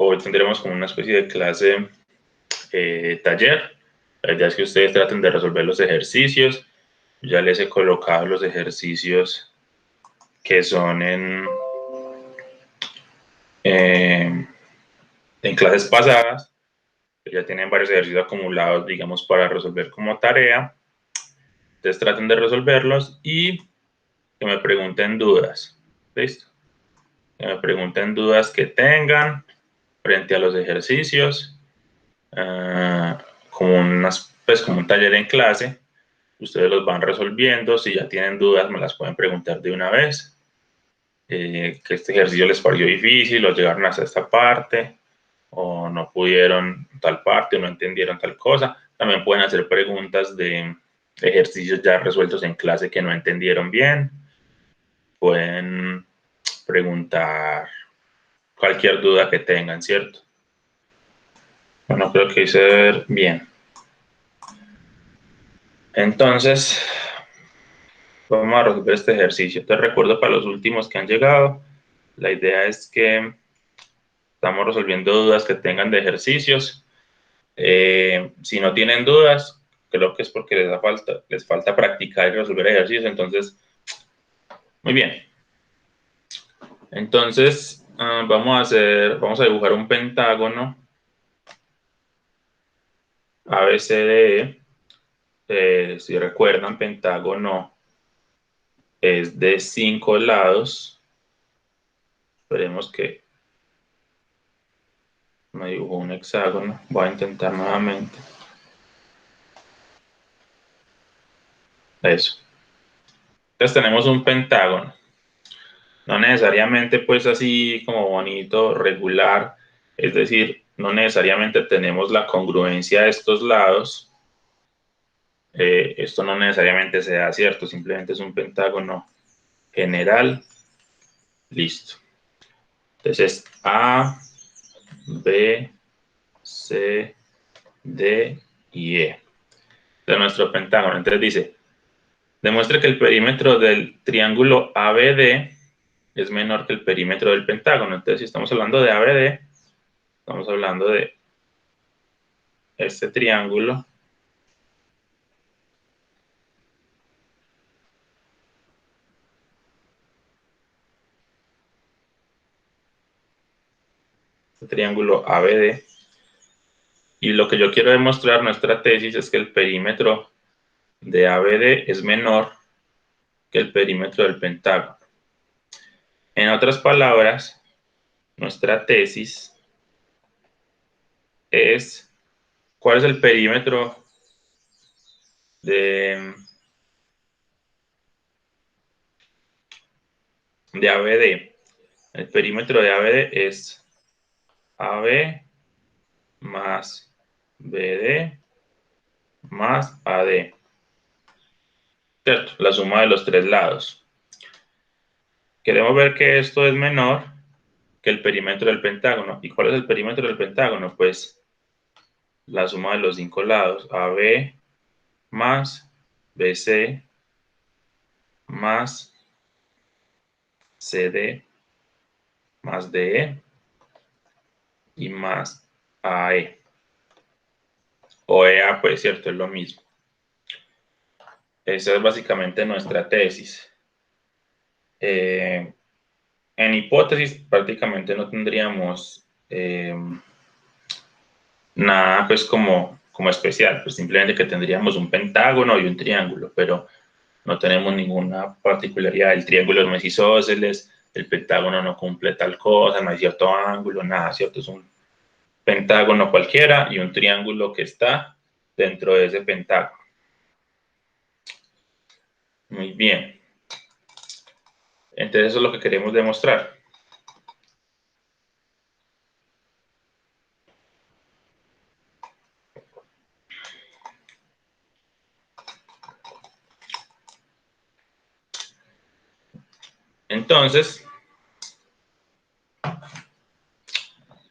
hoy tendremos como una especie de clase taller. La idea es que ustedes traten de resolver los ejercicios. Ya les he colocado los ejercicios que son en clases pasadas. Ya tienen varios ejercicios acumulados, digamos, para resolver como tarea. Entonces traten de resolverlos y que me pregunten dudas. ¿Listo? Que me pregunten dudas que tengan frente a los ejercicios. Como un taller en clase. Ustedes los van resolviendo. Si ya tienen dudas, me las pueden preguntar de una vez. Que este ejercicio les pareció difícil o llegaron hasta esta parte o no pudieron tal parte o no entendieron tal cosa. También pueden hacer preguntas de ejercicios ya resueltos en clase que no entendieron bien. Pueden preguntar cualquier duda que tengan, ¿cierto? Bueno, creo que hice ver bien. Entonces, vamos a resolver este ejercicio. Te recuerdo para los últimos que han llegado, la idea es que estamos resolviendo dudas que tengan de ejercicios. Si no tienen dudas, creo que es porque les falta practicar y resolver ejercicios. Entonces, muy bien. Entonces, vamos a dibujar un pentágono ABCDE. Si recuerdan, pentágono es de 5 lados. Esperemos que me dibujó un hexágono. Voy a intentar nuevamente. Eso. Entonces tenemos un pentágono. No necesariamente pues así como bonito, regular. Es decir, no necesariamente tenemos la congruencia de estos lados. Esto no necesariamente sea cierto. Simplemente es un pentágono general. Listo. Entonces A, B, C, D y E. De nuestro pentágono. Entonces dice, demuestre que el perímetro del triángulo ABD es menor que el perímetro del pentágono. Entonces, si estamos hablando de ABD, estamos hablando de este triángulo. Este triángulo ABD. Y lo que yo quiero demostrar en nuestra tesis es que el perímetro de ABD es menor que el perímetro del pentágono. En otras palabras, nuestra tesis es cuál es el perímetro de ABD. El perímetro de ABD es AB más BD más AD. ¿Cierto? La suma de los tres lados. Queremos ver que esto es menor que el perímetro del pentágono. ¿Y cuál es el perímetro del pentágono? Pues la suma de los 5 lados. AB más BC más CD más DE y más AE. O EA, pues cierto, es lo mismo. Esa es básicamente nuestra tesis. En hipótesis prácticamente no tendríamos nada pues como especial, pues simplemente que tendríamos un pentágono y un triángulo, pero no tenemos ninguna particularidad. El triángulo es muy isósceles, el pentágono no cumple tal cosa, no hay cierto ángulo, nada, ¿cierto? Es un pentágono cualquiera y un triángulo que está dentro de ese pentágono. Muy bien. Entonces eso es lo que queremos demostrar. Entonces,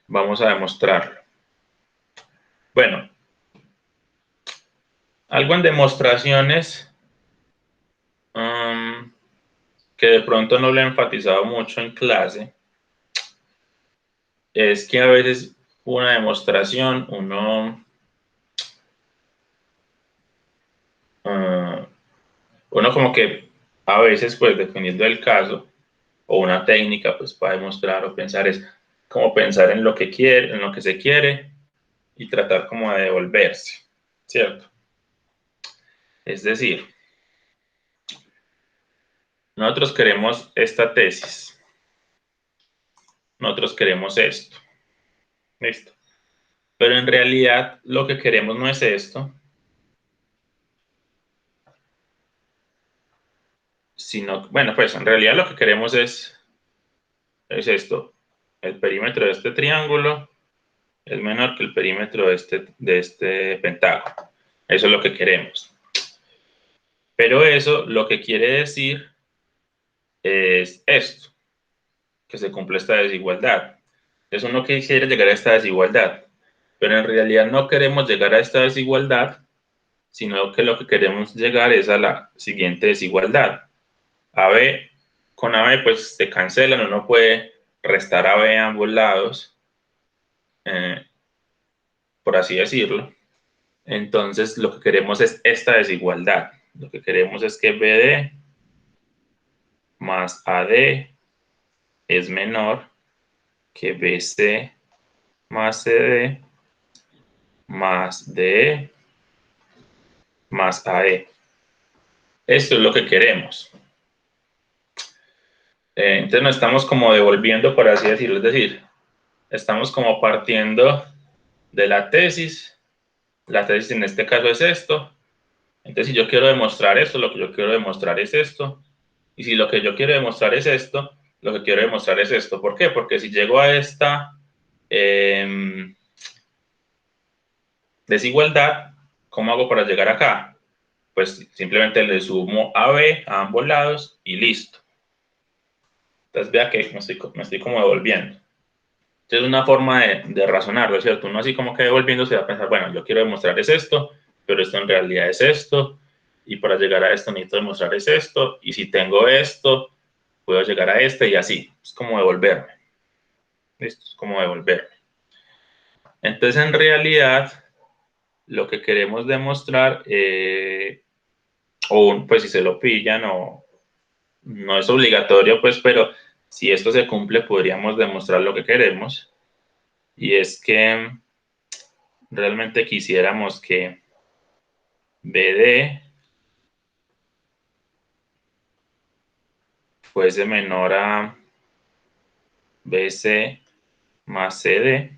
vamos a demostrarlo. Bueno, algo en demostraciones que de pronto no lo he enfatizado mucho en clase es que a veces una demostración, ah, uno como que a veces, pues dependiendo del caso, o una técnica, pues para demostrar o pensar es como pensar en lo que quiere, en lo que se quiere y tratar como de devolverse, ¿cierto? Es decir, nosotros queremos esta tesis, nosotros queremos esto, ¿listo? Pero en realidad lo que queremos no es esto, sino, bueno, pues en realidad lo que queremos es esto. El perímetro de este triángulo es menor que el perímetro de este pentágono. Eso es lo que queremos. Pero eso lo que quiere decir es esto, que se cumple esta desigualdad. Es uno que quiere llegar a esta desigualdad, pero en realidad no queremos llegar a esta desigualdad, sino que lo que queremos llegar es a la siguiente desigualdad. AB, con AB pues se cancelan, uno puede restar AB a ambos lados, eh, por así decirlo. Entonces lo que queremos es esta desigualdad. Lo que queremos es que BD más AD es menor que BC más CD más DE más AE. Esto es lo que queremos. Entonces nos estamos como devolviendo, por así decirlo, es decir, estamos como partiendo de la tesis en este caso es esto, entonces si yo quiero demostrar esto, lo que yo quiero demostrar es esto, y si lo que yo quiero demostrar es esto, lo que quiero demostrar es esto. ¿Por qué? Porque si llego a esta desigualdad, ¿cómo hago para llegar acá? Pues simplemente le sumo AB a ambos lados y listo. Entonces vea que me estoy como devolviendo. Entonces es una forma de razonarlo, ¿cierto? Uno así como que devolviéndose va a pensar, bueno, yo quiero demostrar es esto, pero esto en realidad es esto, y para llegar a esto necesito demostrar es esto, y si tengo esto, puedo llegar a este y así. Es como devolverme. ¿Listo? Es como devolverme. Entonces en realidad lo que queremos demostrar, o pues si se lo pillan o no es obligatorio, pues, pero si esto se cumple, podríamos demostrar lo que queremos. Y es que realmente quisiéramos que BD fuese menor a BC más CD.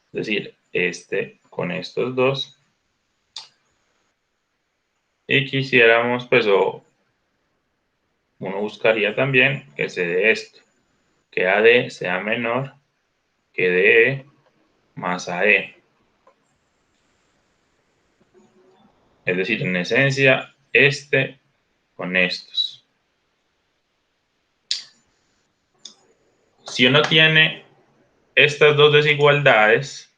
Es decir, este con estos dos. Y quisiéramos, pues, o uno buscaría también que se dé esto, que AD sea menor que DE más AE. Es decir, en esencia, este con estos. Si uno tiene estas dos desigualdades,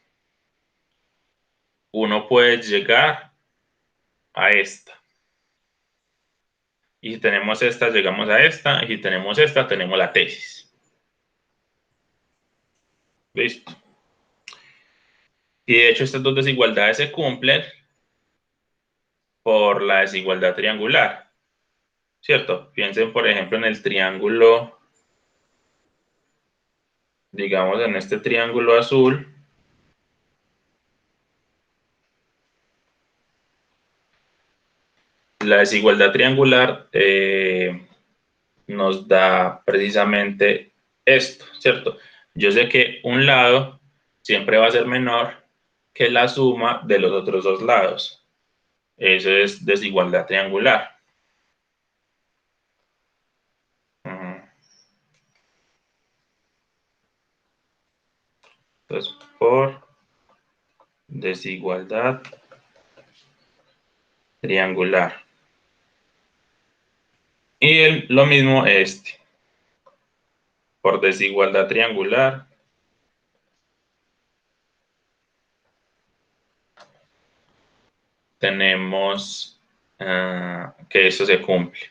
uno puede llegar a esta. Y si tenemos esta, llegamos a esta. Y si tenemos esta, tenemos la tesis. ¿Listo? Y de hecho, estas dos desigualdades se cumplen por la desigualdad triangular. ¿Cierto? Piensen, por ejemplo, en el triángulo, digamos, en este triángulo azul. La desigualdad triangular nos da precisamente esto, ¿cierto? Yo sé que un lado siempre va a ser menor que la suma de los otros dos lados. Eso es desigualdad triangular. Entonces, por desigualdad triangular. Y lo mismo este. Por desigualdad triangular tenemos que eso se cumple.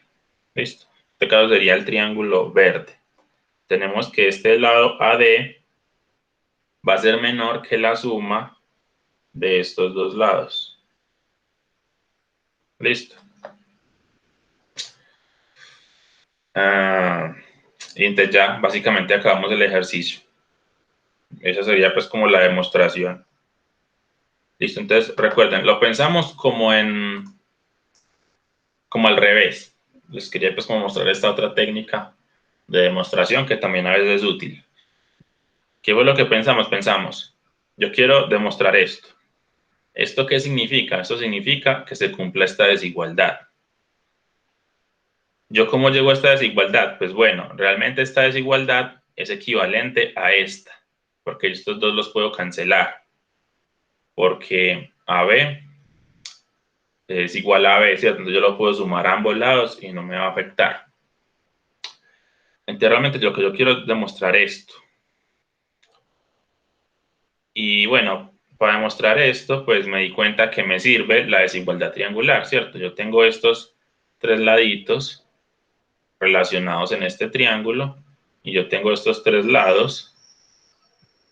¿Listo? En este caso sería el triángulo verde. tenemos que este lado AD va a ser menor que la suma de estos dos lados. Listo. Y entonces ya básicamente acabamos el ejercicio. Esa sería pues como la demostración. Listo, entonces recuerden, lo pensamos como al revés. Les quería pues como mostrar esta otra técnica de demostración que también a veces es útil. ¿Qué fue lo que pensamos? Pensamos, yo quiero demostrar esto. ¿Esto qué significa? Esto significa que se cumpla esta desigualdad. ¿Yo cómo llego a esta desigualdad? Pues bueno, realmente esta desigualdad es equivalente a esta, porque estos dos los puedo cancelar, porque AB es igual a AB, ¿cierto? Entonces yo lo puedo sumar a ambos lados y no me va a afectar. Entonces realmente lo que yo quiero es demostrar esto. Y bueno, para demostrar esto, pues me di cuenta que me sirve la desigualdad triangular, ¿cierto? Yo tengo estos tres laditos relacionados en este triángulo y yo tengo estos tres lados,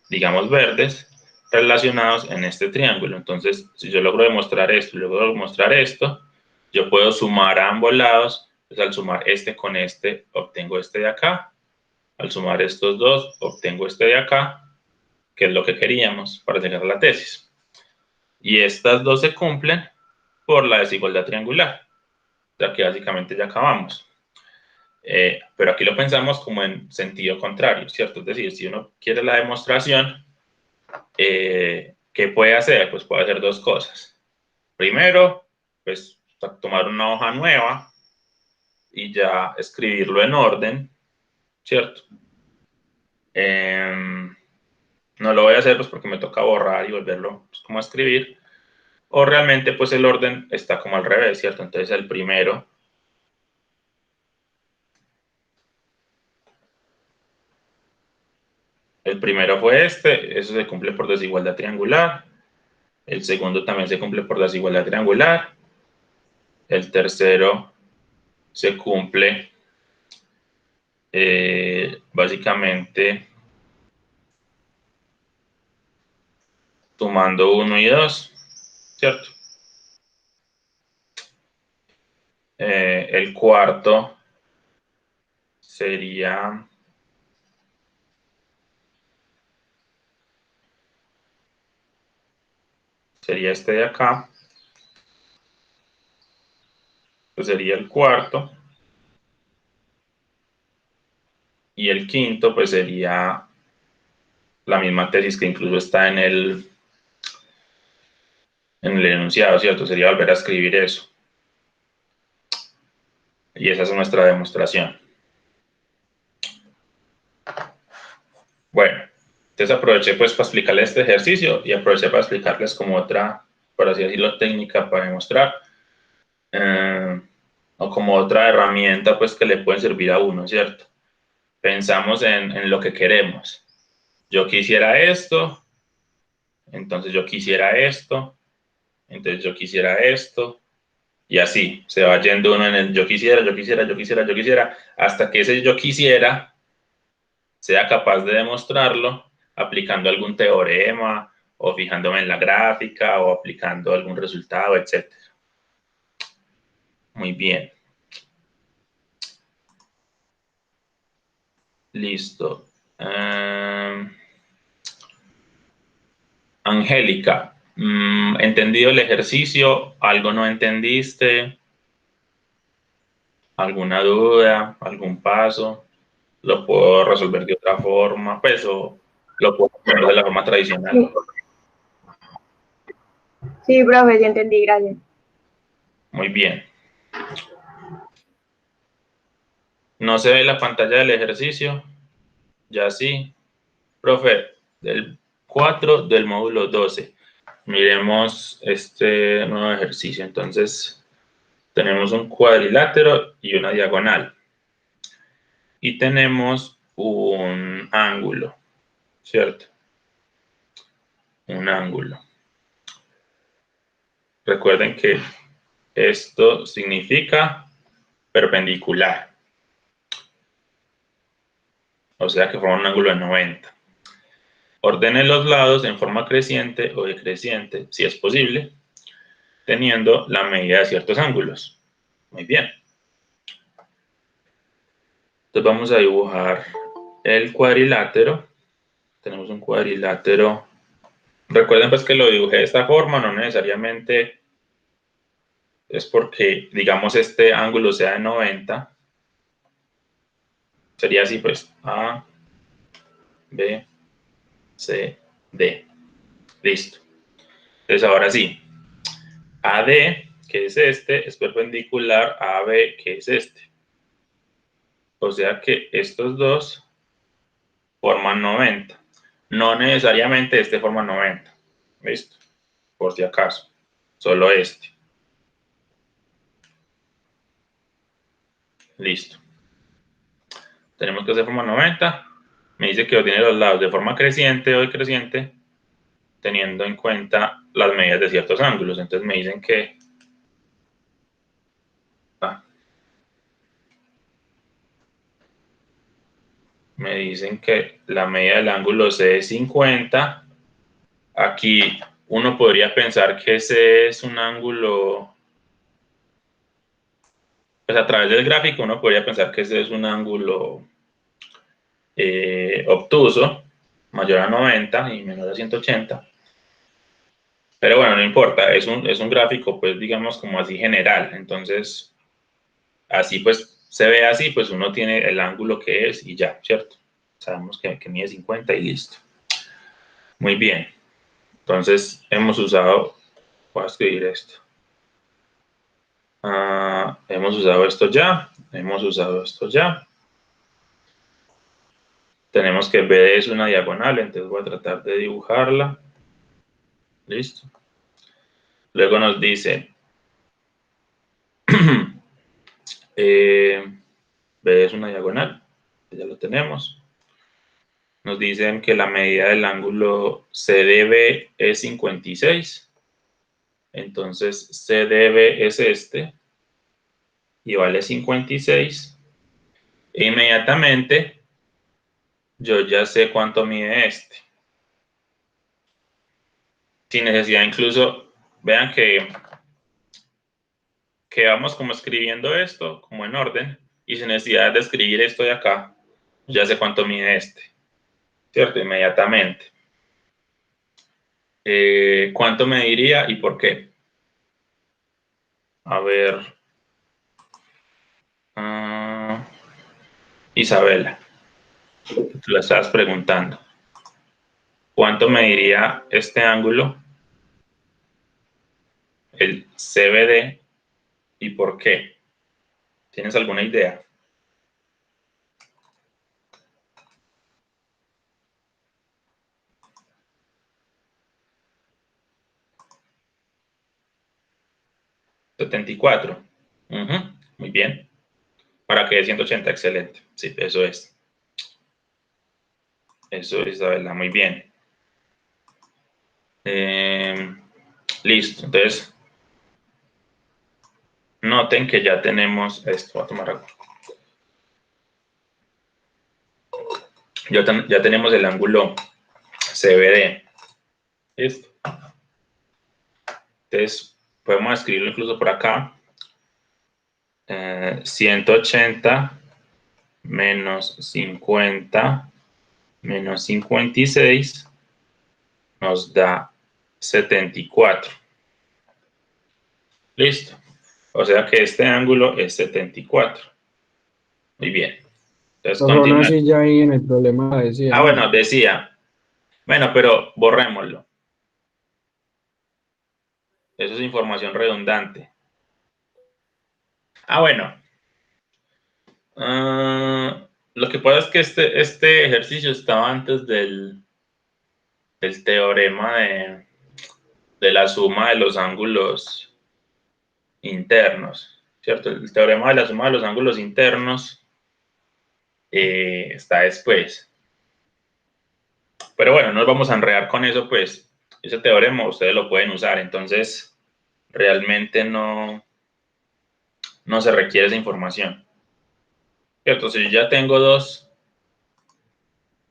digamos verdes, relacionados en este triángulo. Entonces, si yo logro demostrar esto y logro demostrar esto, yo puedo sumar a ambos lados. Entonces, al sumar este con este, obtengo este de acá. Al sumar estos dos, obtengo este de acá, que es lo que queríamos para llegar a la tesis. Y estas dos se cumplen por la desigualdad triangular, ya que básicamente ya acabamos. Pero aquí lo pensamos como en sentido contrario, ¿cierto? Es decir, si uno quiere la demostración, ¿qué puede hacer? Pues puede hacer dos cosas. Primero, pues tomar una hoja nueva y ya escribirlo en orden, ¿cierto? No lo voy a hacer pues porque me toca borrar y volverlo pues, como a escribir. O realmente pues el orden está como al revés, ¿cierto? Entonces el primero fue este, eso se cumple por desigualdad triangular. El segundo también se cumple por desigualdad triangular. El tercero se cumple básicamente sumando 1 y 2, ¿cierto? El cuarto sería este de acá, pues sería el cuarto. Y el quinto, pues sería la misma tesis que incluso está en el enunciado, ¿cierto? Sería volver a escribir eso. Y esa es nuestra demostración. Bueno, entonces aproveché pues para explicarles este ejercicio y aproveché para explicarles como otra, por así decirlo, técnica para demostrar. O como otra herramienta pues que le puede servir a uno, ¿cierto? Pensamos en lo que queremos. Yo quisiera esto, entonces yo quisiera esto, entonces yo quisiera esto, y así se va yendo uno en el yo quisiera, yo quisiera, yo quisiera, yo quisiera, hasta que ese yo quisiera sea capaz de demostrarlo aplicando algún teorema o fijándome en la gráfica o aplicando algún resultado, etc. Muy bien. Listo. Angélica, ¿entendido el ejercicio? ¿Algo no entendiste? ¿Alguna duda? ¿Algún paso? ¿Lo puedo resolver de otra forma? Pues, o lo puedo resolver de la forma tradicional. Sí, profe, ya entendí, gracias. Muy bien. ¿No se ve la pantalla del ejercicio? Ya sí. Profe, del 4 del módulo 12. Miremos este nuevo ejercicio. Entonces, tenemos un cuadrilátero y una diagonal. Y tenemos un ángulo, ¿cierto? Un ángulo. Recuerden que esto significa perpendicular. o sea que forman un ángulo de 90. Ordene los lados en forma creciente o decreciente, si es posible, teniendo la medida de ciertos ángulos. Muy bien. Entonces vamos a dibujar el cuadrilátero. Tenemos un cuadrilátero. Recuerden pues que lo dibujé de esta forma, no necesariamente es porque, digamos, este ángulo sea de 90. Sería así pues, A, B, C, D. Listo. Entonces ahora sí, AD, que es este, es perpendicular a AB, que es este. O sea que estos dos forman 90. No necesariamente este forma 90. ¿Listo? Por si acaso. Solo este. Listo. Tenemos que hacer forma 90. Me dice que obtiene los lados de forma creciente o decreciente, teniendo en cuenta las medidas de ciertos ángulos. Entonces me dicen que la medida del ángulo C es 50. Aquí uno podría pensar que ese es un ángulo, pues a través del gráfico uno podría pensar que ese es un ángulo obtuso, mayor a 90 y menor a 180. Pero bueno, no importa, es un gráfico, pues digamos como así general. Entonces, así pues se ve así, pues uno tiene el ángulo que es y ya, ¿cierto? Sabemos que mide 50 y listo. Muy bien. Entonces, hemos usado, voy a escribir esto. Hemos usado esto ya, hemos usado esto ya. Tenemos que BD es una diagonal, entonces voy a tratar de dibujarla. Listo. Luego nos dice, BD es una diagonal, ya lo tenemos. Nos dicen que la medida del ángulo CDB es 56. Entonces CDB es este y vale 56. E inmediatamente yo ya sé cuánto mide este. Sin necesidad incluso, vean que vamos como escribiendo esto, como en orden, y sin necesidad de escribir esto de acá, ya sé cuánto mide este, ¿cierto? Inmediatamente. ¿Cuánto mediría y por qué? A ver, Isabela, tú la estabas preguntando. ¿Cuánto mediría este ángulo, el CBD, y por qué? ¿Tienes alguna idea? ¿74? Muy bien. Para que 180, excelente. Sí, eso es. Eso es, Isabela, muy bien. Listo, entonces noten que ya tenemos esto. Voy a tomar agua. Ya tenemos el ángulo CBD. Listo. Entonces podemos escribirlo incluso por acá. 180 menos 50 menos 56 nos da 74. Listo. O sea que este ángulo es 74. Muy bien. Entonces, Aún así ya ahí en el problema decía. Bueno, decía. Bueno, pero borrémoslo. Eso es información redundante. Bueno. Lo que pasa es que este ejercicio estaba antes del teorema de la suma de los ángulos internos, ¿cierto? El teorema de la suma de los ángulos internos está después. Pero bueno, no nos vamos a enredar con eso, pues ese teorema ustedes lo pueden usar, entonces realmente no se requiere esa información. ¿Cierto? Si yo ya tengo dos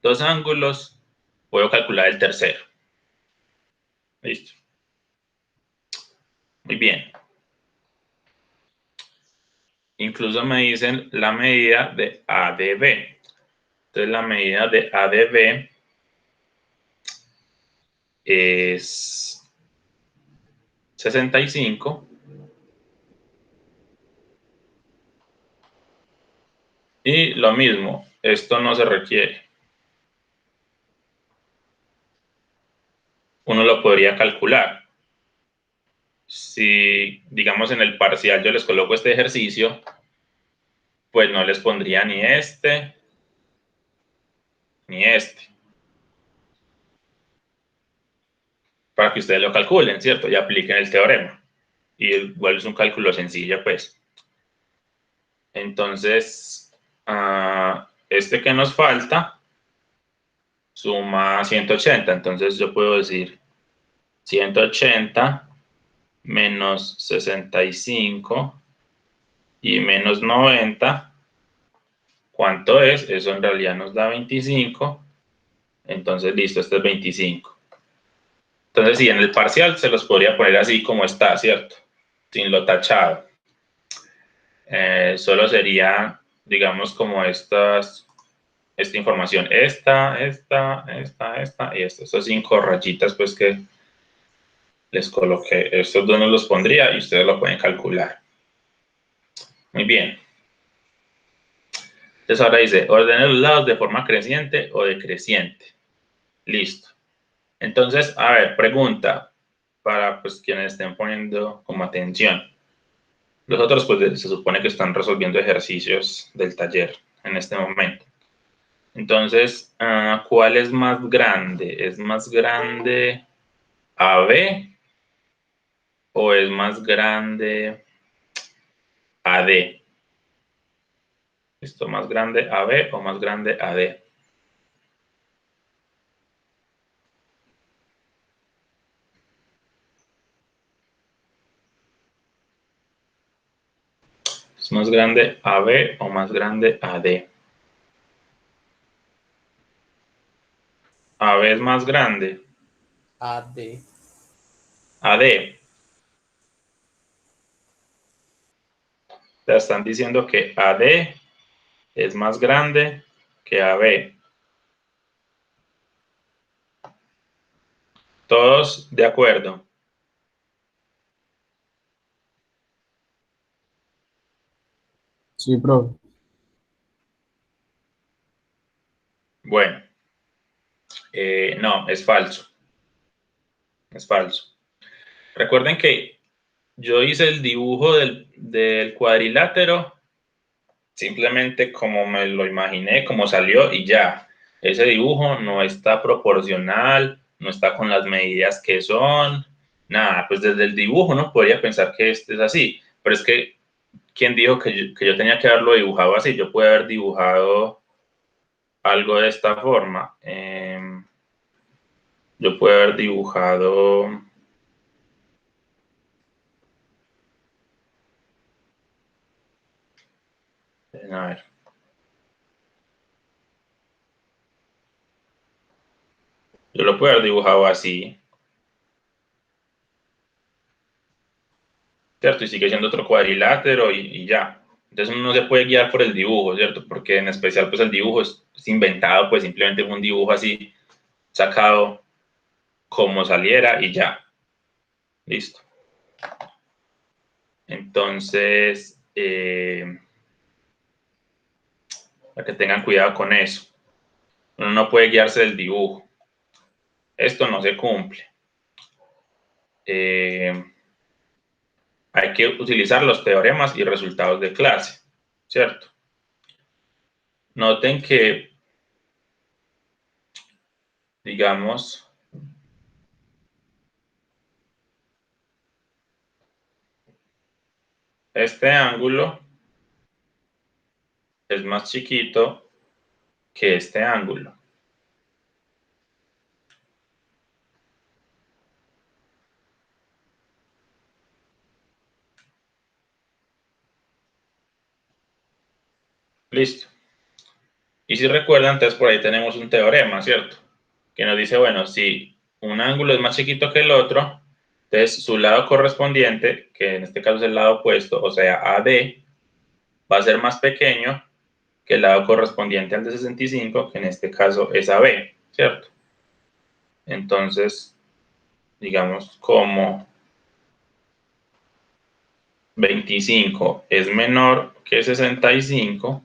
dos ángulos, puedo calcular el tercero. Listo. Muy bien. Incluso me dicen la medida de ADB. Entonces, la medida de ADB es 65. Y lo mismo, esto no se requiere. Uno lo podría calcular. Si, digamos, en el parcial yo les coloco este ejercicio, pues no les pondría ni este, ni este. Para que ustedes lo calculen, ¿cierto? Y apliquen el teorema. Y igual es un cálculo sencillo, pues. Entonces, este que nos falta suma 180. Entonces yo puedo decir 180 menos 65 y menos 90. ¿Cuánto es? Eso en realidad nos da 25. Entonces, listo, este es 25. Entonces, sí, en el parcial se los podría poner así como está, ¿cierto? Sin lo tachado. Solo sería, digamos, como esta información. Esta y esta. Estas 5 rayitas, pues, que les coloqué. Estos dos no los pondría y ustedes lo pueden calcular. Muy bien. Entonces, ahora dice, ordene los lados de forma creciente o decreciente. Listo. Entonces, a ver, pregunta para pues quienes estén poniendo como atención. Los otros pues se supone que están resolviendo ejercicios del taller en este momento. Entonces, ¿cuál es más grande? ¿Es más grande AB o es más grande AD? ¿Esto más grande AB o más grande AD? ¿Es más grande AB o más grande AD? AB es más grande. AD. AD. Te están diciendo que AD es más grande que AB. ¿Todos de acuerdo? Sí, profe. Bueno, no, es falso. Es falso. Recuerden que yo hice el dibujo del cuadrilátero simplemente como me lo imaginé, como salió y ya. Ese dibujo no está proporcional, no está con las medidas que son, nada. Pues desde el dibujo uno podría pensar que este es así, pero es que, ¿quién dijo que yo tenía que haberlo dibujado así? Yo pude haber dibujado algo de esta forma. Yo puedo haber dibujado, a ver, yo lo puedo haber dibujado así, ¿cierto? Y sigue siendo otro cuadrilátero y ya. Entonces uno no se puede guiar por el dibujo, ¿cierto? Porque en especial pues el dibujo es inventado, pues simplemente fue un dibujo así sacado como saliera y ya. Listo. Entonces, para que tengan cuidado con eso. Uno no puede guiarse del dibujo. Esto no se cumple. Hay que utilizar los teoremas y resultados de clase, ¿cierto? Noten que, digamos, este ángulo es más chiquito que este ángulo. Listo. Y si recuerdan, entonces por ahí tenemos un teorema, ¿cierto? Que nos dice, bueno, si un ángulo es más chiquito que el otro, entonces su lado correspondiente, que en este caso es el lado opuesto, o sea, AD, va a ser más pequeño que el lado correspondiente al de 65, que en este caso es AB, ¿cierto? Entonces, digamos, como 25 es menor que 65,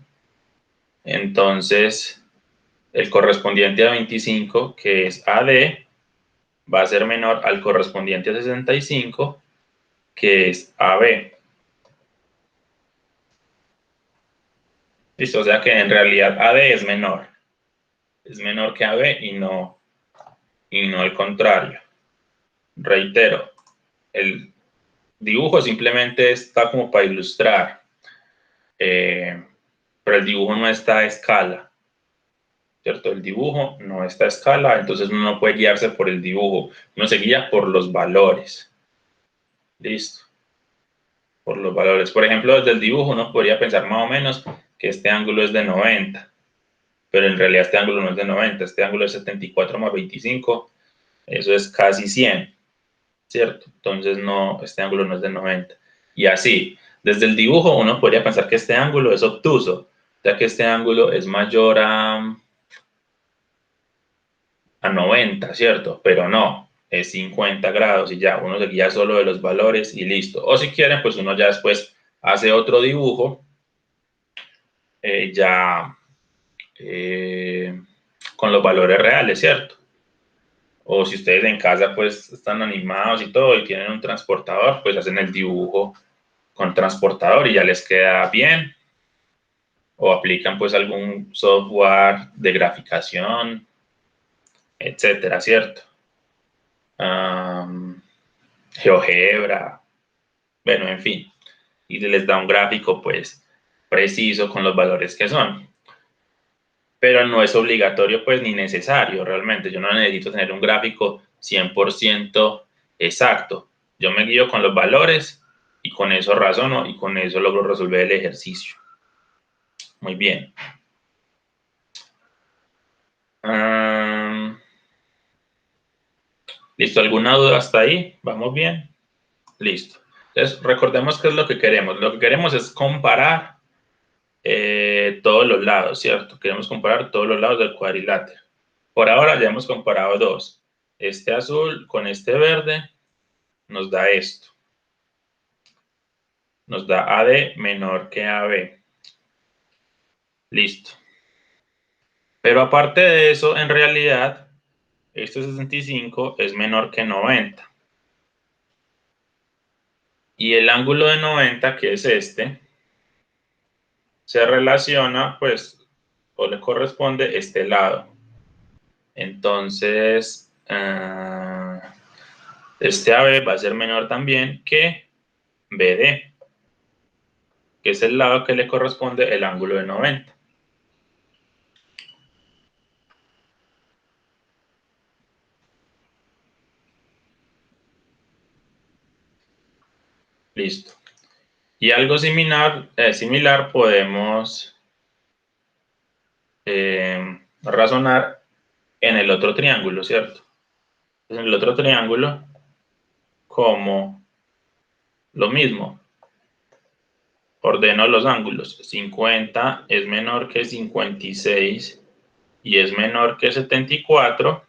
entonces el correspondiente a 25, que es AD, va a ser menor al correspondiente a 65, que es AB. ¿Listo? O sea que en realidad AD es menor que AB y no el contrario. Reitero, el dibujo simplemente está como para ilustrar, pero el dibujo no está a escala, ¿cierto? El dibujo no está a escala, entonces uno no puede guiarse por el dibujo, uno se guía por los valores. Listo. Por los valores. Por ejemplo, desde el dibujo uno podría pensar más o menos que este ángulo es de 90, pero en realidad este ángulo no es de 90, este ángulo es 74 más 25, eso es casi 100, ¿cierto? Entonces no, este ángulo no es de 90. Y así, desde el dibujo uno podría pensar que este ángulo es obtuso, ya que este ángulo es mayor a 90, ¿cierto? Pero no, es 50 grados y ya, uno se guía solo de los valores y listo. O si quieren, pues uno ya después hace otro dibujo, ya con los valores reales, ¿cierto? O si ustedes en casa pues están animados y todo y tienen un transportador, pues hacen el dibujo con transportador y ya les queda bien. O aplican pues algún software de graficación, etcétera, ¿cierto? GeoGebra, bueno, en fin. Y les da un gráfico pues preciso con los valores que son. Pero no es obligatorio pues ni necesario realmente. Yo no necesito tener un gráfico 100% exacto. Yo me guío con los valores y con eso razono y con eso logro resolver el ejercicio. Muy bien. ¿Listo? ¿Alguna duda hasta ahí? ¿Vamos bien? Listo. Entonces, recordemos qué es lo que queremos. Lo que queremos es comparar todos los lados, ¿cierto? Queremos comparar todos los lados del cuadrilátero. Por ahora ya hemos comparado dos. Este azul con este verde nos da esto. Nos da AD menor que AB. Listo. Pero aparte de eso, en realidad, este 65 es menor que 90. Y el ángulo de 90, que es este, se relaciona, pues, o le corresponde este lado. Entonces, este AB va a ser menor también que BD, que es el lado que le corresponde el ángulo de 90. Listo. Y algo similar podemos razonar en el otro triángulo, ¿cierto? En el otro triángulo, como lo mismo, ordeno los ángulos. 50 es menor que 56 y es menor que 74.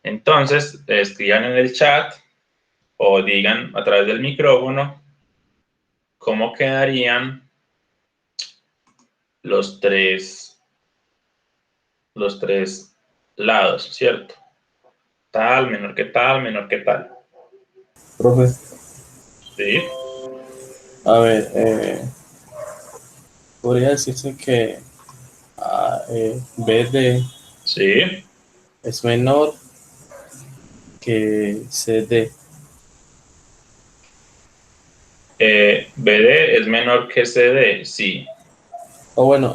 Entonces, escriban en el chat o digan a través del micrófono cómo quedarían los tres lados, ¿cierto? Tal, menor que tal, menor que tal. Profe, ¿Sí? a ver, podría decirse que BD Sí. es menor que CD. BD es menor que CD, sí. O bueno,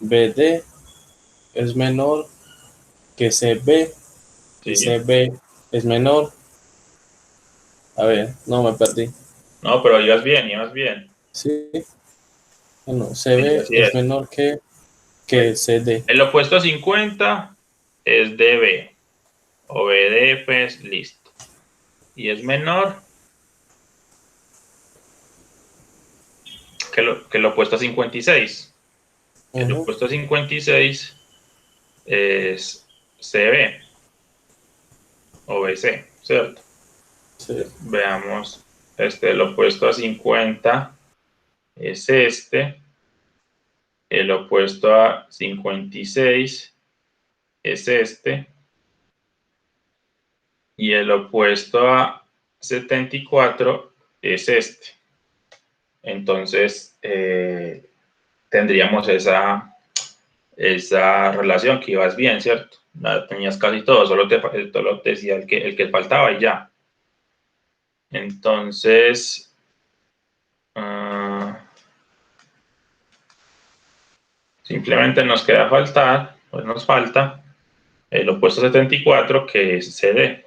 BD es menor que CB y Sí. CB es menor. A ver, no me perdí. No, pero ibas bien, ibas bien. Sí, bueno, Sí, CB así es es. menor que Que CD. El opuesto a 50 es DB. O BD, pues, listo. Y es menor que lo opuesto a 56. El opuesto a 56 es CB o BC, ¿cierto? Sí. Veamos, el opuesto a 50 es este. El opuesto a 56 es este. Y el opuesto a 74 es este. Entonces, tendríamos esa relación que ibas bien, ¿cierto? Tenías casi todo, solo te decía el que faltaba y ya. Entonces, simplemente nos queda faltar, pues nos falta el opuesto a 74, que es CD.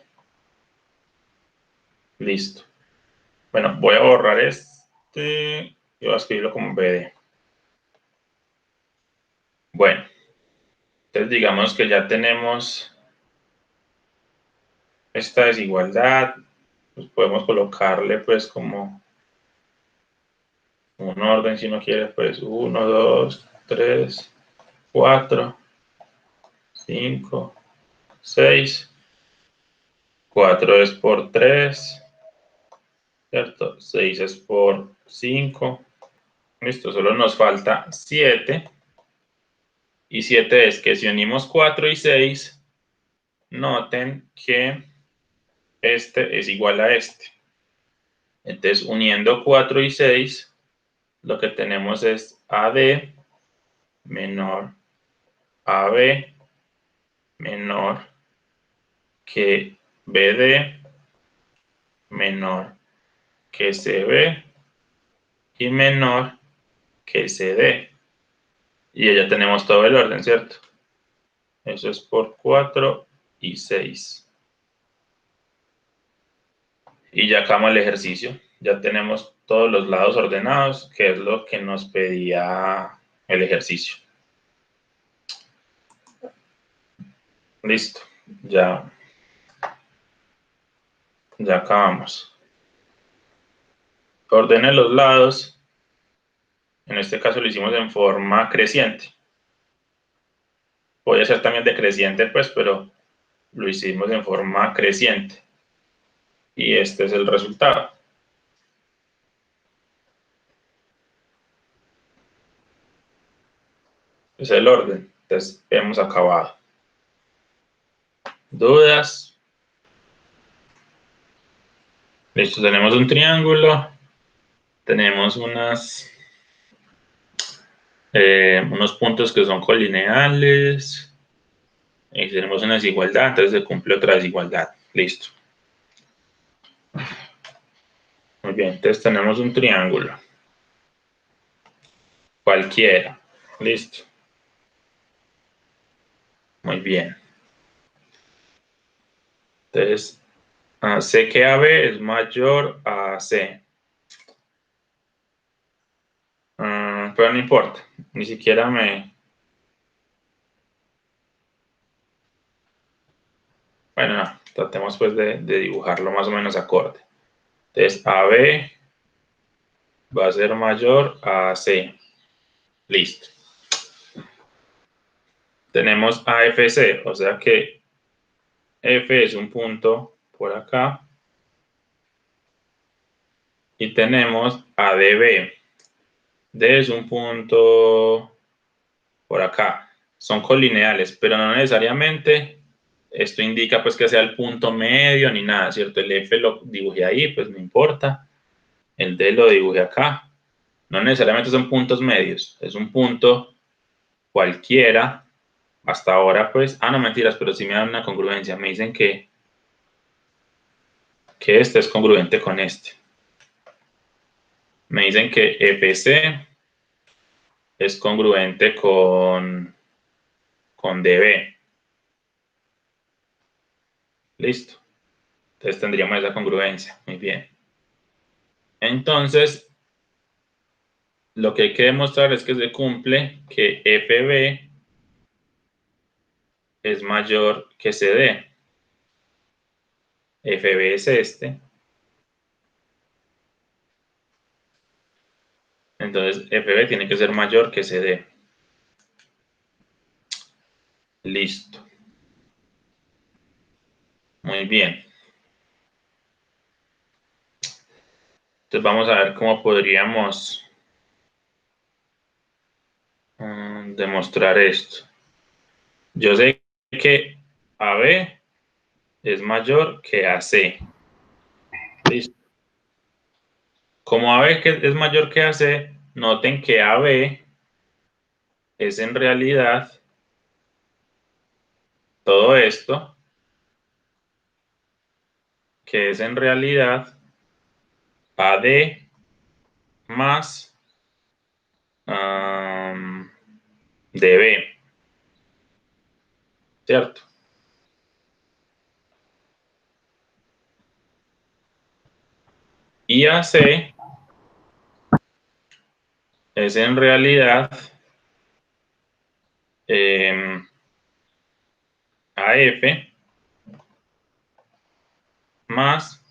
Listo. Bueno, voy a borrar y voy a escribirlo como BD. Bueno, entonces digamos que ya tenemos esta desigualdad, pues podemos colocarle pues como un orden si uno quiere, pues 1, 2, 3, 4, 5, 6, 4 es por 3, ¿cierto? 6 es por 5, listo, solo nos falta 7, y 7 es que si unimos 4 y 6, noten que este es igual a este. Entonces, uniendo 4 y 6, lo que tenemos es AD menor AB menor que BD menor que CB y menor que CD. Y ya tenemos todo el orden, ¿cierto? Eso es por 4 y 6. Y ya acabamos el ejercicio. Ya tenemos todos los lados ordenados, que es lo que nos pedía el ejercicio. Listo. Ya acabamos. Ordene los lados. En este caso lo hicimos en forma creciente. Puede ser también decreciente, pues, pero lo hicimos en forma creciente. Y este es el resultado. Es el orden. Entonces, hemos acabado. ¿Dudas? Listo, tenemos un triángulo. Tenemos unos puntos que son colineales. Y tenemos una desigualdad, entonces se cumple otra desigualdad. Listo. Muy bien, entonces tenemos un triángulo. Cualquiera. Listo. Muy bien. Entonces, sé que AB es mayor a C. Pero no importa. Ni siquiera Bueno, no, tratemos pues de dibujarlo más o menos acorde. Entonces, AB va a ser mayor a C. Listo. Tenemos AFC, o sea que F es un punto por acá. Y tenemos ADB. D es un punto por acá. Son colineales, pero no necesariamente esto indica pues que sea el punto medio ni nada, ¿cierto? El F lo dibujé ahí, pues no importa. El D lo dibujé acá. No necesariamente son puntos medios, es un punto cualquiera. Hasta ahora, pues, no mentiras, pero sí me dan una congruencia. Me dicen que este es congruente con este. Me dicen que FC es congruente con DB. Listo. Entonces tendríamos esa congruencia. Muy bien. Entonces, lo que hay que demostrar es que se cumple que FB es mayor que CD. FB es este. Entonces, FB tiene que ser mayor que CD. Listo. Muy bien. Entonces, vamos a ver cómo podríamos demostrar esto. Yo sé que AB es mayor que AC. Listo. Como AB es mayor que AC, noten que AB es en realidad todo esto, que es en realidad AD más DB, ¿cierto? Y AC es en realidad AF más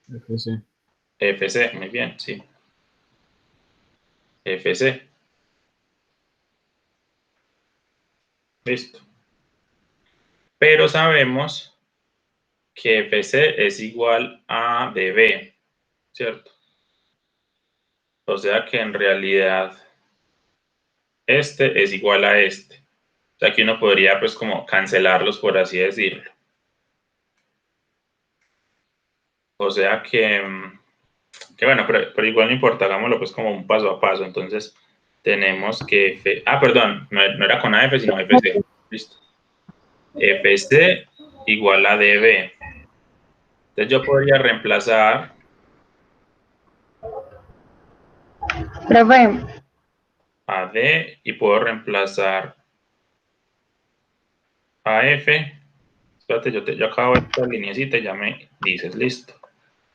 FC. FC, muy bien, sí. FC. Listo. Pero sabemos que FC es igual a DB, ¿cierto? O sea que en realidad este es igual a este. O sea que uno podría pues como cancelarlos, por así decirlo. O sea que bueno, pero igual no importa, hagámoslo pues como un paso a paso. Entonces tenemos que perdón, no era con AF, sino FC. Listo. FC igual a DB. Entonces yo podría reemplazar Profe, a D y puedo reemplazar a F. Espérate, yo acabo esta lineecita y ya me dices, listo.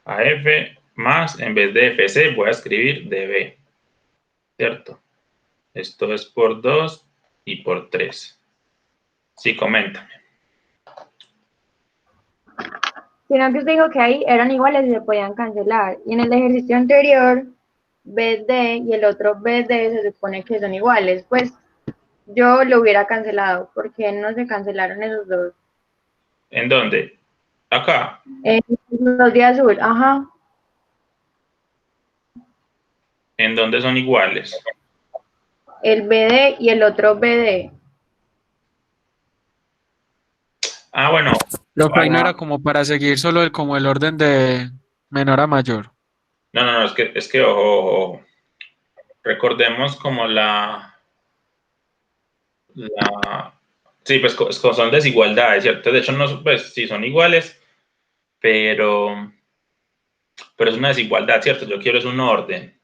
A F más, en vez de FC, voy a escribir DB, ¿cierto? Esto es por 2 y por 3. Sí, coméntame. sino que usted dijo que ahí eran iguales y se podían cancelar. Y en el ejercicio anterior, BD y el otro BD se supone que son iguales. Pues yo lo hubiera cancelado porque no se cancelaron esos dos. ¿En dónde? Acá. Los de azul, ajá. ¿En dónde son iguales? El BD y el otro BD. Ah, bueno. Profe, ahí no era como para seguir solo como el orden de menor a mayor. No, es que ojo. Recordemos como sí, pues son desigualdades, ¿cierto? De hecho, no, pues sí son iguales, pero es una desigualdad, ¿cierto? Yo quiero es un orden.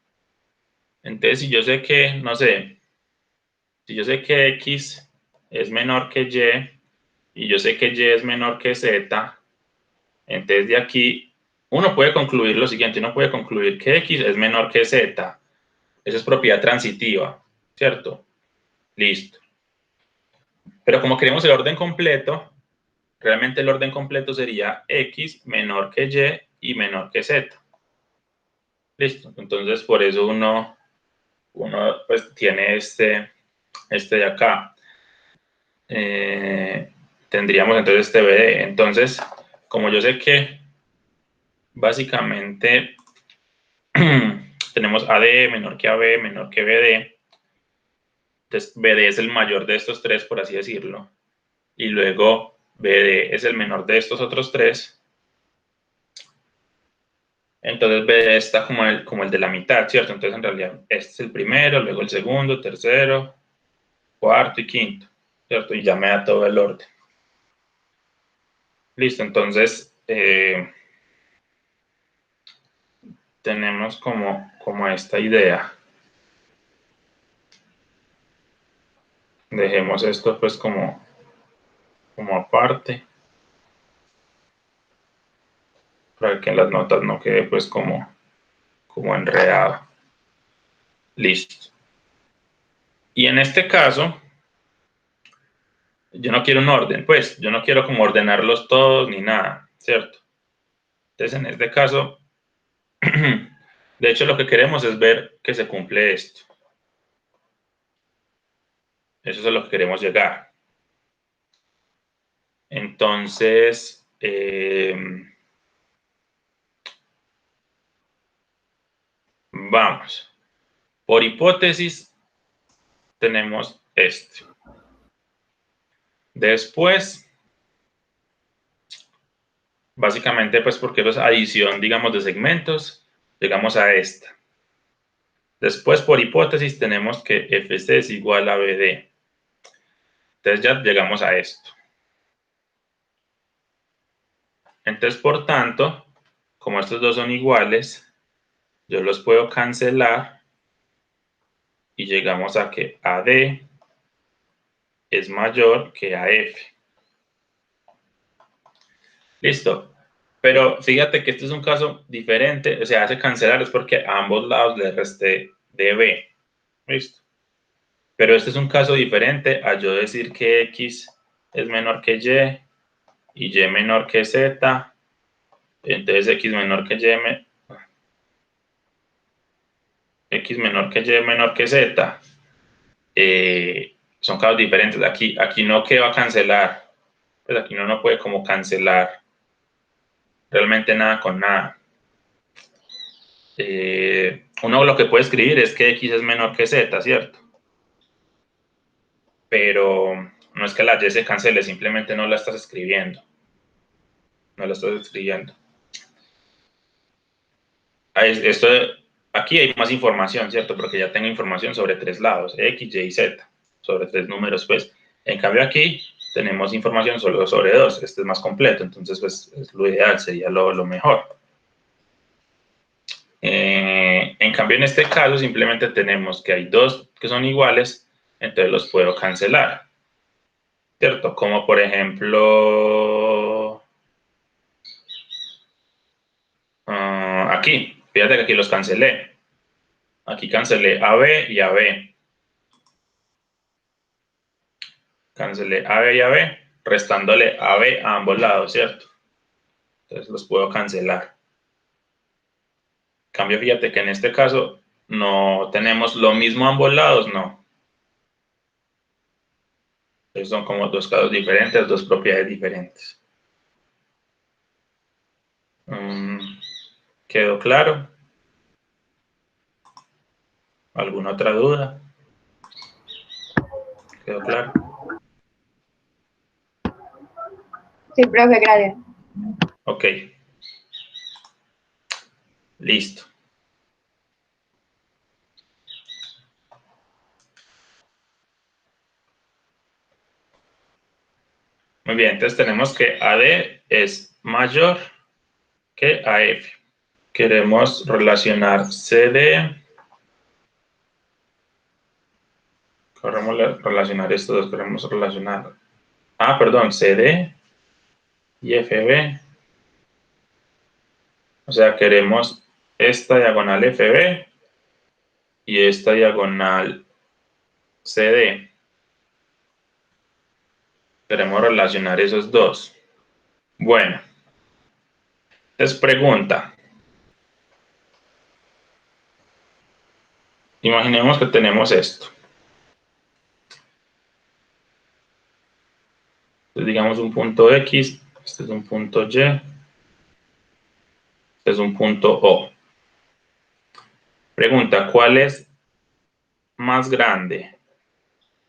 Entonces, si yo sé que, no sé, si yo sé que X es menor que Y yo sé que Y es menor que Z, entonces de aquí uno puede concluir lo siguiente, uno puede concluir que X es menor que Z. Eso es propiedad transitiva, ¿cierto? Listo. Pero como queremos el orden completo, realmente el orden completo sería X menor que Y menor que Z. Listo. Entonces, por eso uno pues tiene este de acá. Tendríamos entonces este BD. Entonces, como yo sé que básicamente tenemos AD menor que AB menor que BD, entonces BD es el mayor de estos tres, por así decirlo, y luego BD es el menor de estos otros tres, entonces BD está como el de la mitad, ¿cierto? Entonces en realidad este es el primero, luego el segundo, tercero, cuarto y quinto, ¿cierto? Y ya me da todo el orden. Listo, entonces tenemos como esta idea. Dejemos esto pues como aparte, para que en las notas no quede pues como enredado. Listo. Y en este caso, yo no quiero un orden, pues, yo no quiero como ordenarlos todos ni nada, ¿cierto? Entonces, en este caso, de hecho, lo que queremos es ver que se cumple esto. Eso es a lo que queremos llegar. Entonces, vamos. Por hipótesis, tenemos este. Después, básicamente, pues porque es adición, digamos, de segmentos, llegamos a esta. Después, por hipótesis, tenemos que FC es igual a BD. Entonces ya llegamos a esto. Entonces, por tanto, como estos dos son iguales, yo los puedo cancelar y llegamos a que AD es mayor que AF. Listo. Pero fíjate que este es un caso diferente, o sea, hace cancelar es porque a ambos lados le resté DB. Listo. Pero este es un caso diferente a yo decir que X es menor que Y menor que Z. Entonces X menor que X menor que Y menor que Z. Son casos diferentes. Aquí no que va a cancelar. Pues aquí no puede como cancelar realmente nada con nada. Uno lo que puede escribir es que X es menor que Z, ¿cierto? Pero no es que la Y se cancele, simplemente no la estás escribiendo. No la estás escribiendo. Aquí hay más información, ¿cierto? Porque ya tengo información sobre 3 lados, X, Y y Z, sobre 3 números, pues. En cambio aquí tenemos información solo sobre 2, este es más completo, entonces pues es lo ideal, sería lo mejor. En cambio en este caso simplemente tenemos que hay 2 que son iguales, entonces los puedo cancelar, ¿cierto? Como por ejemplo, aquí, fíjate que aquí los cancelé. Aquí cancelé AB y AB. Cancelé AB y AB, restándole AB a ambos lados, ¿cierto? Entonces los puedo cancelar. En cambio, fíjate que en este caso no tenemos lo mismo a ambos lados, no. Entonces son como 2 casos diferentes, 2 propiedades diferentes. ¿Quedó claro? ¿Alguna otra duda? ¿Quedó claro? Sí, profe, gracias. Ok. Listo. Muy bien, entonces tenemos que AD es mayor que AF. Queremos relacionar CD. Queremos relacionar estos dos, queremos relacionar. Perdón, CD y FB. O sea, queremos esta diagonal FB y esta diagonal CD. Queremos relacionar esos dos. Bueno, entonces pregunta. Imaginemos que tenemos esto. Entonces digamos un punto X, este es un punto Y, este es un punto O. Pregunta, ¿cuál es más grande?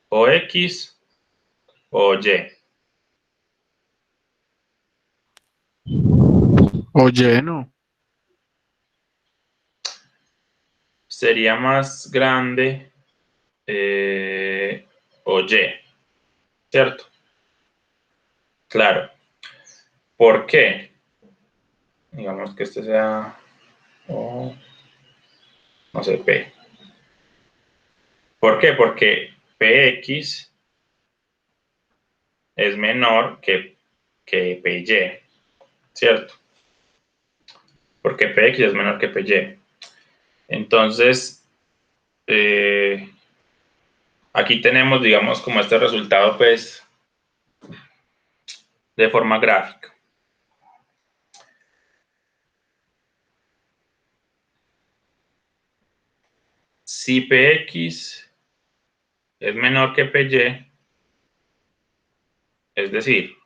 ¿O X o Y? Oye, no. Sería más grande o Y, ¿cierto? Claro. ¿Por qué? Digamos que este sea O, no sé, P. ¿Por qué? Porque PX es menor que PY, ¿cierto? Porque PX es menor que PY. Entonces, aquí tenemos, digamos, como este resultado, pues, de forma gráfica. Si PX es menor que PY, es decir,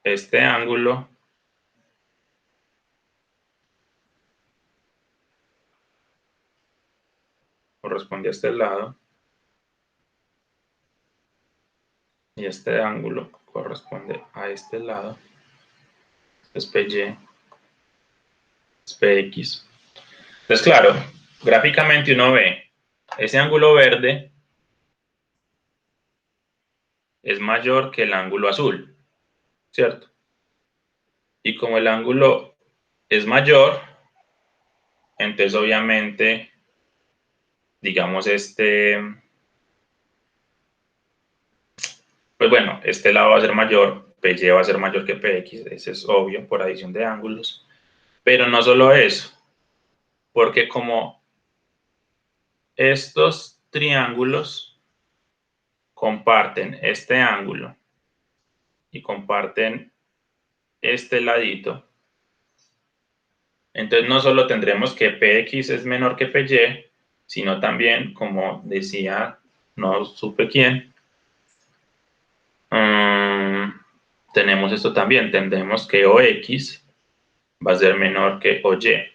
este ángulo corresponde a este lado y este ángulo corresponde a este lado, es PY, es PX. Entonces, claro, gráficamente uno ve ese ángulo verde es mayor que el ángulo azul, ¿cierto? Y como el ángulo es mayor, entonces obviamente, digamos, pues bueno, este lado va a ser mayor, PY va a ser mayor que PX, eso es obvio por adición de ángulos. Pero no solo eso, porque como estos triángulos comparten este ángulo y comparten este ladito, entonces no solo tendremos que PX es menor que PY, sino también, como decía, no supe quién, tenemos esto también, tendremos que OX va a ser menor que OY.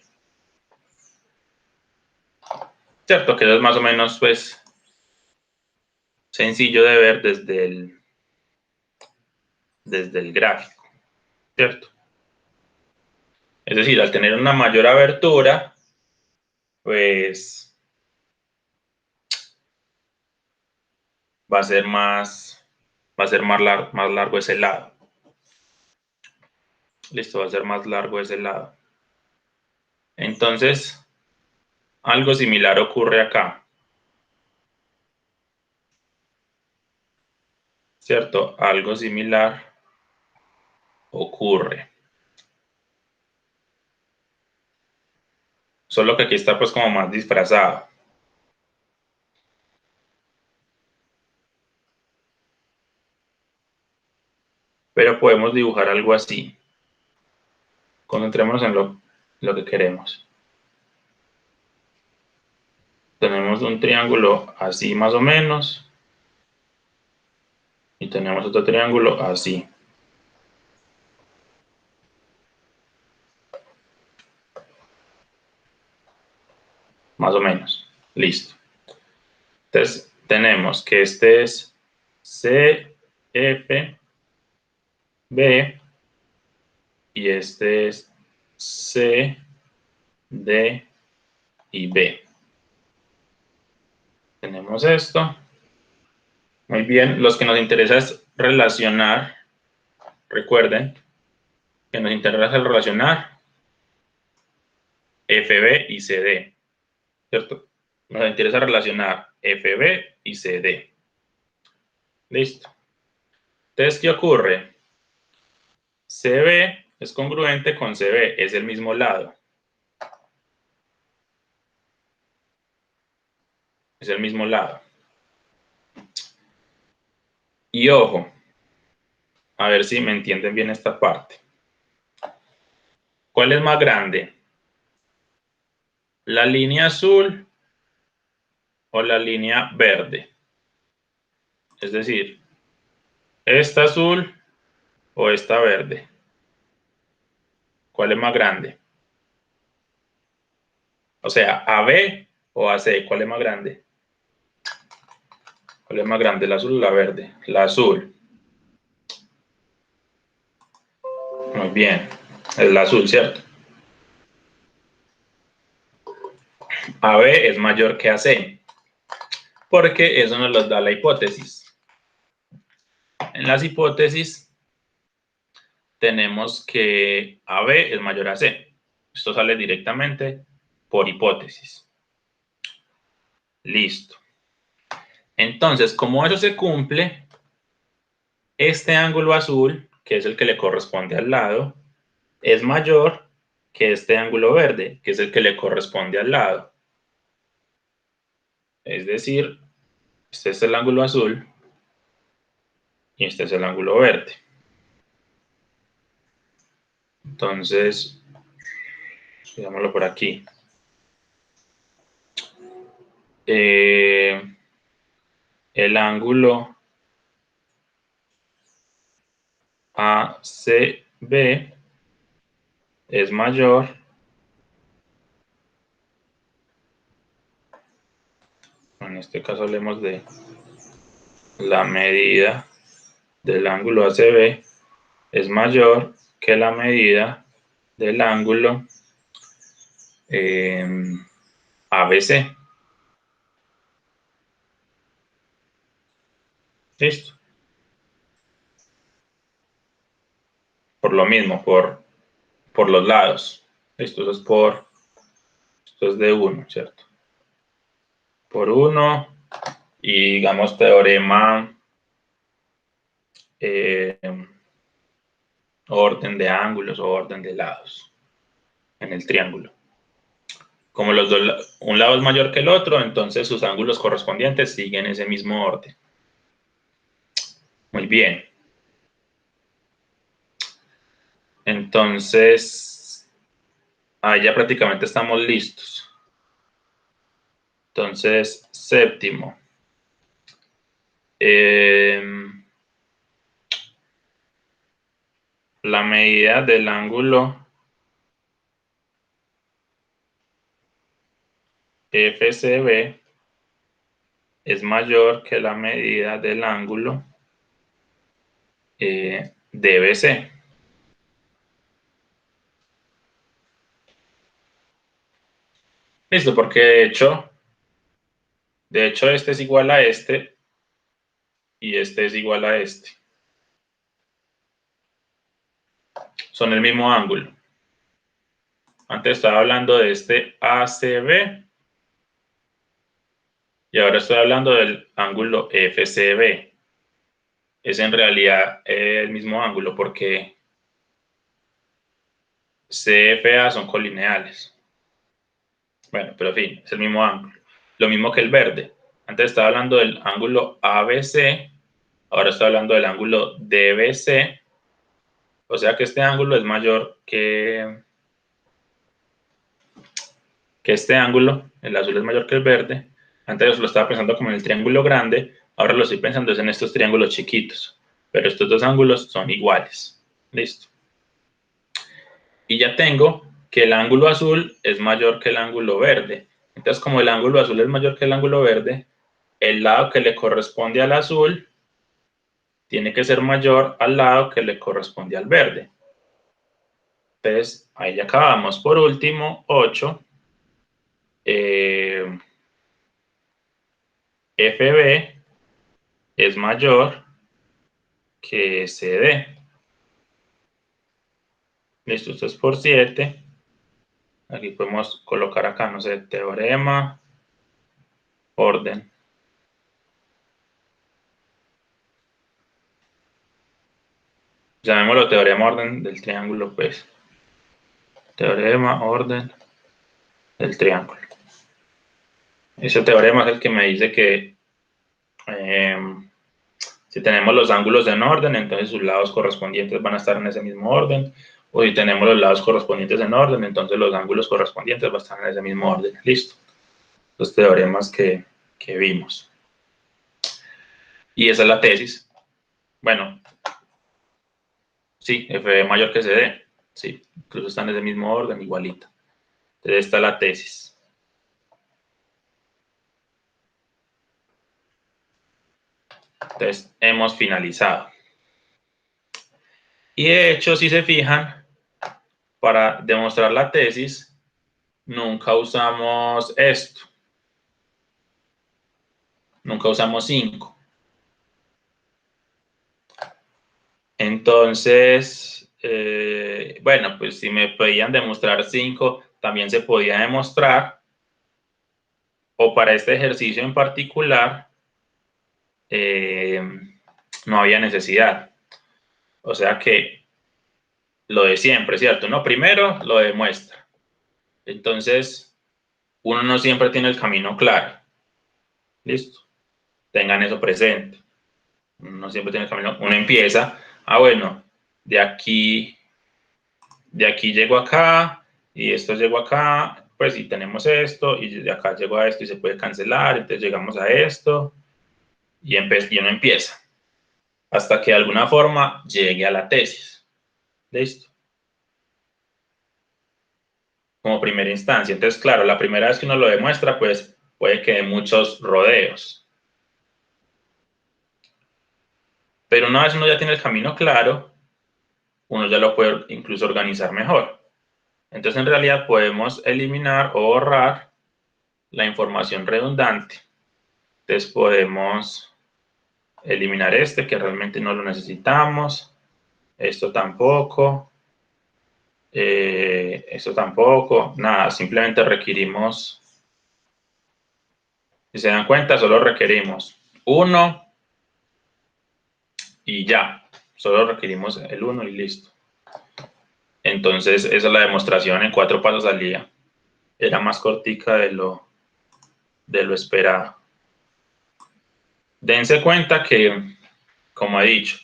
Cierto que eso es más o menos, pues, sencillo de ver desde el gráfico, ¿cierto? Es decir, al tener una mayor abertura, pues va a ser más largo ese lado. Listo, va a ser más largo ese lado. Entonces, algo similar ocurre acá. ¿Cierto? Algo similar ocurre. Solo que aquí está pues como más disfrazado. Pero podemos dibujar algo así. Concentrémonos en lo que queremos. Tenemos un triángulo así más o menos. Y tenemos otro triángulo así. Más o menos. Listo. Entonces, tenemos que este es CFB y este es CD y B. Tenemos esto. Muy bien, los que nos interesa es relacionar. Recuerden que nos interesa relacionar FB y CD, ¿cierto? Nos interesa relacionar FB y CD. Listo. Entonces, ¿qué ocurre? CB es congruente con CB, es el mismo lado. Es el mismo lado. Y ojo, a ver si me entienden bien esta parte. ¿Cuál es más grande? ¿La línea azul o la línea verde? Es decir, ¿esta azul o esta verde? ¿Cuál es más grande? O sea, AB o AC, ¿cuál es más grande? ¿Cuál es más grande, la azul o la verde? La azul. Muy bien, es la azul, ¿cierto? AB es mayor que AC, porque eso nos lo da la hipótesis. En las hipótesis tenemos que AB es mayor a C. Esto sale directamente por hipótesis. Listo. Entonces, como eso se cumple, este ángulo azul, que es el que le corresponde al lado, es mayor que este ángulo verde, que es el que le corresponde al lado. Es decir, este es el ángulo azul y este es el ángulo verde. Entonces, digámoslo por aquí. El ángulo ACB es mayor en este caso hablemos de la medida del ángulo ACB es mayor que la medida del ángulo ABC. Listo. Por lo mismo, por los lados. Listo, esto es de 1, ¿cierto? Por 1 y digamos teorema orden de ángulos o orden de lados en el triángulo. Como los dos, un lado es mayor que el otro, entonces sus ángulos correspondientes siguen ese mismo orden. Muy bien. Entonces, ahí ya prácticamente estamos listos. Entonces, séptimo. La medida del ángulo FCB es mayor que la medida del ángulo DBC. Listo, porque de hecho este es igual a este y este es igual a este. Son el mismo ángulo. Antes estaba hablando de este ACB y ahora estoy hablando del ángulo FCB. Es en realidad el mismo ángulo porque CFA son colineales. Bueno, pero en fin, es el mismo ángulo. Lo mismo que el verde. Antes estaba hablando del ángulo ABC, ahora estoy hablando del ángulo DBC. O sea que este ángulo es mayor que este ángulo. El azul es mayor que el verde. Antes lo estaba pensando como en el triángulo grande, ahora lo estoy pensando en estos triángulos chiquitos. Pero estos dos ángulos son iguales. Listo. Y ya tengo que el ángulo azul es mayor que el ángulo verde. Entonces, como el ángulo azul es mayor que el ángulo verde, el lado que le corresponde al azul tiene que ser mayor al lado que le corresponde al verde. Entonces, ahí ya acabamos. Por último, 8. FB es mayor que CD. Listo, esto es por 7. Aquí podemos colocar acá, no sé, teorema, orden. Llamémoslo teorema orden del triángulo, pues. Teorema orden del triángulo. Ese teorema es el que me dice que si tenemos los ángulos en orden, entonces sus lados correspondientes van a estar en ese mismo orden. O si tenemos los lados correspondientes en orden, entonces los ángulos correspondientes van a estar en ese mismo orden. Listo. Los teoremas que vimos. Y esa es la tesis. Bueno, sí, F mayor que CD. Sí, incluso están en ese mismo orden, igualito. Entonces, esta es la tesis. Entonces, hemos finalizado. Y de hecho, si se fijan, para demostrar la tesis, nunca usamos esto. Nunca usamos 5. Entonces, bueno, pues si me podían demostrar 5, también se podía demostrar. O para este ejercicio en particular, no había necesidad. O sea que lo de siempre, ¿cierto? Uno primero lo demuestra. Entonces, uno no siempre tiene el camino claro. ¿Listo? Tengan eso presente. Uno siempre tiene el camino. Uno empieza, bueno, de aquí de aquí llego acá, y esto llego acá, pues y tenemos esto, y de acá llego a esto y se puede cancelar, entonces llegamos a esto, y uno empieza, hasta que de alguna forma llegue a la tesis. ¿Listo? Como primera instancia. Entonces, claro, la primera vez que uno lo demuestra, pues puede que dé muchos rodeos. Pero una vez uno ya tiene el camino claro, uno ya lo puede incluso organizar mejor. Entonces, en realidad podemos eliminar o borrar la información redundante. Entonces, podemos eliminar este, que realmente no lo necesitamos. Esto tampoco. Esto tampoco. Nada, simplemente requerimos, si se dan cuenta, solo requerimos 1 y ya. Solo requerimos el 1 y listo. Entonces, esa es la demostración en 4 pasos al día. Era más cortica de lo esperado. Dense cuenta que, como he dicho,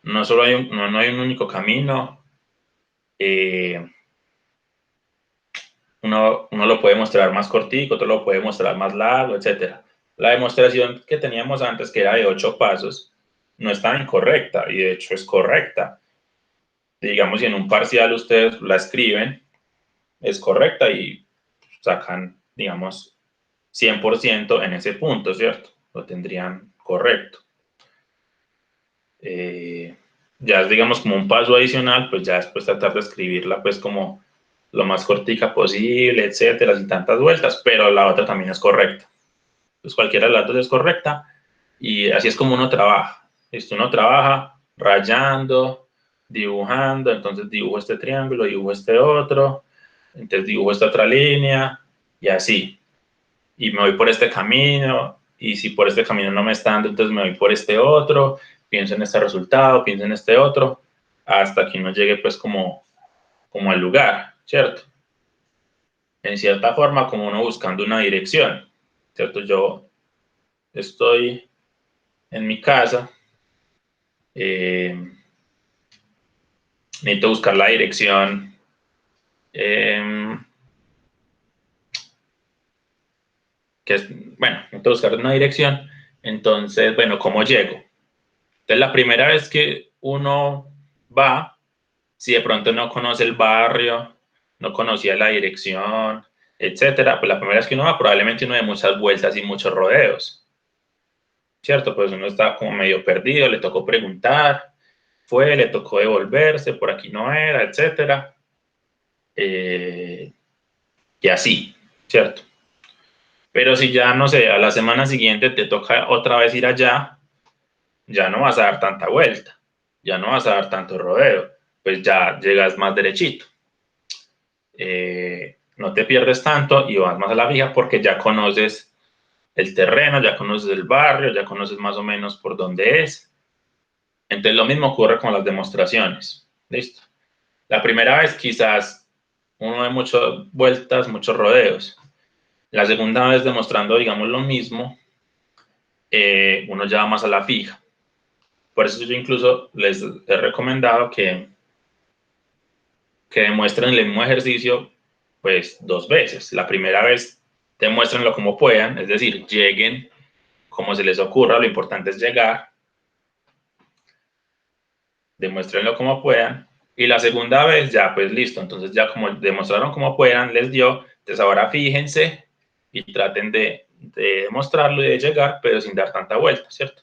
no solo hay no hay un único camino. Uno lo puede mostrar más cortico, otro lo puede mostrar más largo, etc. La demostración que teníamos antes, que era de 8 pasos, no es tan incorrecta, y de hecho es correcta. Digamos, si en un parcial ustedes la escriben, es correcta y sacan, digamos, 100% en ese punto, ¿cierto? Lo tendrían correcto. Ya es, digamos, como un paso adicional, pues ya después tratar de escribirla, pues como lo más cortica posible, etcétera, sin tantas vueltas, pero la otra también es correcta. Pues cualquiera de las dos es correcta, y así es como uno trabaja. Uno trabaja rayando, dibujando, entonces dibujo este triángulo, dibujo este otro, entonces dibujo esta otra línea, y así. Y me voy por este camino, y si por este camino no me está dando, entonces me voy por este otro, pienso en este resultado, pienso en este otro, hasta que no llegue pues como al lugar, ¿cierto? En cierta forma, como uno buscando una dirección, ¿cierto? Yo estoy en mi casa, necesito buscar la dirección, necesito buscar una dirección, entonces, bueno, ¿cómo llego? Entonces, la primera vez que uno va, si de pronto no conoce el barrio, no conocía la dirección, etcétera, pues la primera vez que uno va, probablemente uno de muchas vueltas y muchos rodeos, ¿cierto? Pues uno está como medio perdido, le tocó preguntar, le tocó devolverse, por aquí no era, etcétera. Y así, ¿cierto? Pero si ya, no sé, a la semana siguiente te toca otra vez ir allá, ya no vas a dar tanta vuelta, ya no vas a dar tanto rodeo, pues ya llegas más derechito. No te pierdes tanto y vas más a la fija porque ya conoces el terreno, ya conoces el barrio, ya conoces más o menos por dónde es. Entonces lo mismo ocurre con las demostraciones. ¿Listo? La primera vez quizás uno ve muchas vueltas, muchos rodeos. La segunda vez demostrando, digamos, lo mismo, uno ya va más a la fija. Por eso yo incluso les he recomendado que demuestren el mismo ejercicio pues 2 veces. La primera vez demuéstrenlo como puedan, es decir, lleguen como se les ocurra, lo importante es llegar. Demuéstrenlo como puedan. Y la segunda vez ya pues listo, entonces ya como demostraron como puedan, les dio, entonces ahora fíjense y traten de demostrarlo y de llegar, pero sin dar tanta vuelta, ¿cierto?